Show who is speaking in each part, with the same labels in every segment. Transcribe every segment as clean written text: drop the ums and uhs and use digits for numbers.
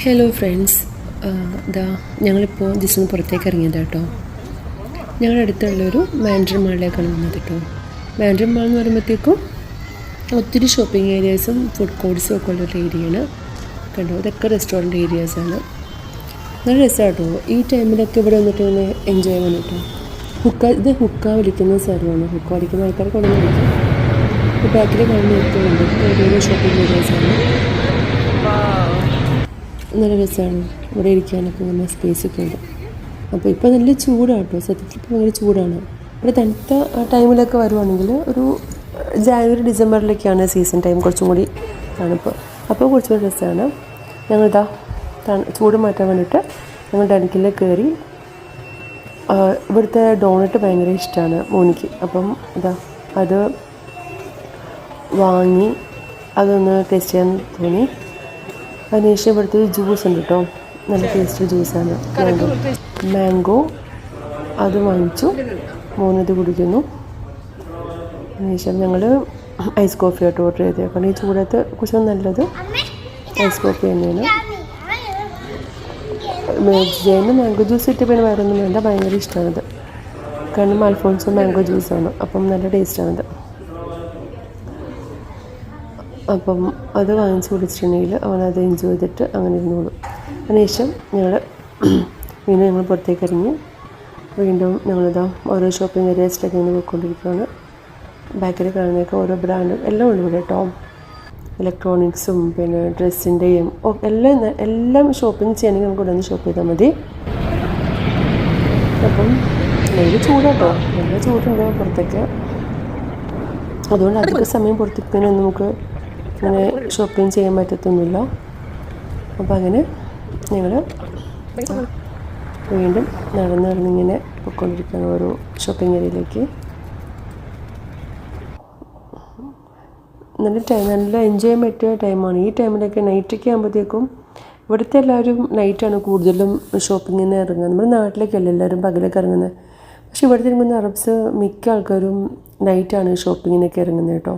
Speaker 1: Hello friends, ഇതാ ഞങ്ങളിപ്പോൾ just ഒന്ന് പുറത്തേക്ക് ഇറങ്ങിയത് കേട്ടോ. ഞങ്ങളുടെ അടുത്തുള്ളൊരു മാൻഡ്രിൻ മാളിലേക്കാണ് വന്നത് കേട്ടോ. മാൻഡ്രിൻ മാൾ എന്ന് പറയുമ്പോഴത്തേക്കും ഒത്തിരി ഷോപ്പിംഗ് ഏരിയാസും ഫുഡ് കോർട്ട്സും ഒക്കെ ഉള്ളൊരു ഏരിയയാണ് കണ്ടോ. ഇതൊക്കെ റെസ്റ്റോറൻറ്റ് ഏരിയാസാണ്. നല്ല രസമാണ് കേട്ടോ. ഈ ടൈമിലൊക്കെ ഇവിടെ വന്നിട്ട് ഇങ്ങനെ എൻജോയ് ചെയ്യാൻ കേട്ടോ. ഇത് ഹുക്ക വിളിക്കുന്ന സ്ഥലമാണ്. ഹുക്ക വിളിക്കുന്ന ആൾക്കാരെ കൊണ്ടു വിളിക്കും. ഇപ്പോൾ ബാക്കിൽ കാണുന്ന എത്തുന്നുണ്ട് ഓരോരോ ഷോപ്പിംഗ് ഏരിയാസാണ്. നല്ല രസമാണ് ഇവിടെ ഇരിക്കാനൊക്കെ. നല്ല സ്പേസൊക്കെ ഉണ്ട്. അപ്പോൾ ഇപ്പോൾ നല്ല ചൂടാണ് കേട്ടോ. സത്യത്തിൽ ഇപ്പോൾ ഭയങ്കര ചൂടാണ്. ഇവിടെ തണുത്ത ടൈമിലൊക്കെ വരുവാണെങ്കിൽ ഒരു ജാനുവരി ഡിസംബറിലൊക്കെയാണ് സീസൺ ടൈം, കുറച്ചും കൂടി തണുപ്പ്. അപ്പോൾ കുറച്ചുകൂടി രസമാണ്. ഞങ്ങളിതാ ചൂട് മാറ്റാൻ വേണ്ടിയിട്ട് ഞങ്ങൾ ഡൻകിൽ കയറി. ഇവിടുത്തെ ഡോണറ്റ് ഭയങ്കര ഇഷ്ടമാണ് മോനിക്ക്. അപ്പം ഇതാ അത് വാങ്ങി അതൊന്ന് ടേസ്റ്റ് ചെയ്യാൻ തോന്നി. അതിനുശേഷം ഇവിടുത്തെ ഒരു ജ്യൂസ് ഉണ്ട് കേട്ടോ. നല്ല ടേസ്റ്റ് ജ്യൂസാണ്. മാംഗോ അത് വാങ്ങിച്ചു. മോനത് കുടിക്കുന്നു. അതിനുശേഷം ഞങ്ങൾ ഐസ് കോഫി ആയിട്ട് ഓർഡർ ചെയ്തത്. കാരണം ഈ ചൂടത്ത് കുറച്ച് നല്ലത് ഐസ് കോഫി തന്നെയാണ്. ജയിന് മാംഗോ ജ്യൂസ് ഇട്ട് പിന്നെ വേറെ ഒന്നും വേണ്ട. ഭയങ്കര ഇഷ്ടമാണത്. കാരണം അൽഫോൺസോ മാംഗോ ജ്യൂസാണ്. അപ്പം നല്ല ടേസ്റ്റാണത്. അപ്പം അത് വാങ്ങിച്ച് കുടിച്ചിട്ടുണ്ടെങ്കിൽ അവനത് എൻജോയ് ചെയ്തിട്ട് അങ്ങനെ ഇരുന്നോളും. അതിനുശേഷം വീണ്ടും ഞങ്ങൾ പുറത്തേക്ക് ഇറങ്ങി. വീണ്ടും ഞങ്ങളിതാ ഓരോ ഷോപ്പിംഗ് ഏരിയാസിലൊക്കെ ഇങ്ങനെ പോയിക്കൊണ്ടിരിക്കുകയാണ്. ബാക്കിൽ കാണുന്നതൊക്കെ ഓരോ ബ്രാൻഡും എല്ലാം ഉണ്ട് ഇവിടെ കേട്ടോ. ഇലക്ട്രോണിക്സും പിന്നെ ഡ്രസ്സിൻ്റെയും എല്ലാം ഷോപ്പിംഗ് ചെയ്യണമെങ്കിൽ നമുക്ക് ഇവിടെ നിന്ന് ഷോപ്പ് ചെയ്താൽ മതി. അപ്പം നല്ല ചൂടാട്ടോ. നല്ല ചൂടുണ്ട് പുറത്തേക്ക്. അതുകൊണ്ട് അധിക സമയം പുറത്തേക്ക് നമുക്ക് അങ്ങനെ ഷോപ്പിംഗ് ചെയ്യാൻ പറ്റത്തൊന്നുമില്ല. അപ്പോൾ അങ്ങനെ ഞങ്ങൾ വീണ്ടും നടന്നിങ്ങനെ പോയിക്കൊണ്ടിരിക്കുകയാണ് ഓരോ ഷോപ്പിംഗ് ഏരിയയിലേക്ക്. നല്ല എൻജോയ് ചെയ്യാൻ പറ്റിയ ടൈമാണ് ഈ ടൈമിലൊക്കെ. നൈറ്റൊക്കെ ആകുമ്പോഴത്തേക്കും ഇവിടുത്തെ എല്ലാവരും നൈറ്റാണ് കൂടുതലും ഷോപ്പിങ്ങിന് ഇറങ്ങുന്നത്. നമ്മുടെ നാട്ടിലേക്കല്ല എല്ലാവരും പകലൊക്കെ ഇറങ്ങുന്നത്. പക്ഷേ ഇവിടുത്തെ ഇറങ്ങുന്ന അറബ്സ് മിക്ക ആൾക്കാരും നൈറ്റാണ് ഷോപ്പിങ്ങിനൊക്കെ ഇറങ്ങുന്നത് കേട്ടോ.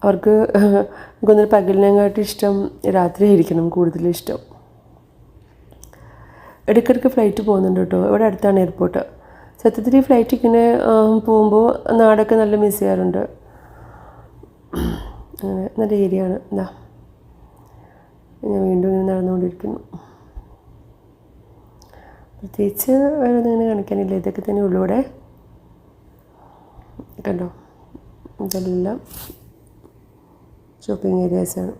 Speaker 1: അവർക്ക് എനിക്കൊന്നൊരു പകലിനെക്കാട്ടും ഇഷ്ടം രാത്രി ആയിരിക്കണം കൂടുതലും ഇഷ്ടം. ഇടയ്ക്കിടയ്ക്ക് ഫ്ലൈറ്റ് പോകുന്നുണ്ട് കേട്ടോ. ഇവിടെ അടുത്താണ് എയർപോർട്ട്. സത്യത്തിൽ ഈ ഫ്ലൈറ്റ് ഇങ്ങനെ പോകുമ്പോൾ നാടൊക്കെ നല്ല മിസ് ചെയ്യാറുണ്ട്. അങ്ങനെ നല്ല ഏരിയയാണ്. എന്താ ഞാൻ വീണ്ടും ഇങ്ങനെ നടന്നുകൊണ്ടിരിക്കുന്നു. പ്രത്യേകിച്ച് വേറൊന്നും ഇങ്ങനെ കാണിക്കാനില്ല. ഇതൊക്കെ തന്നെ ഉള്ളൂ ഇവിടെ കണ്ടോ. ഇതെല്ലാം ഷോപ്പിംഗ് ഏരിയാസാണ്.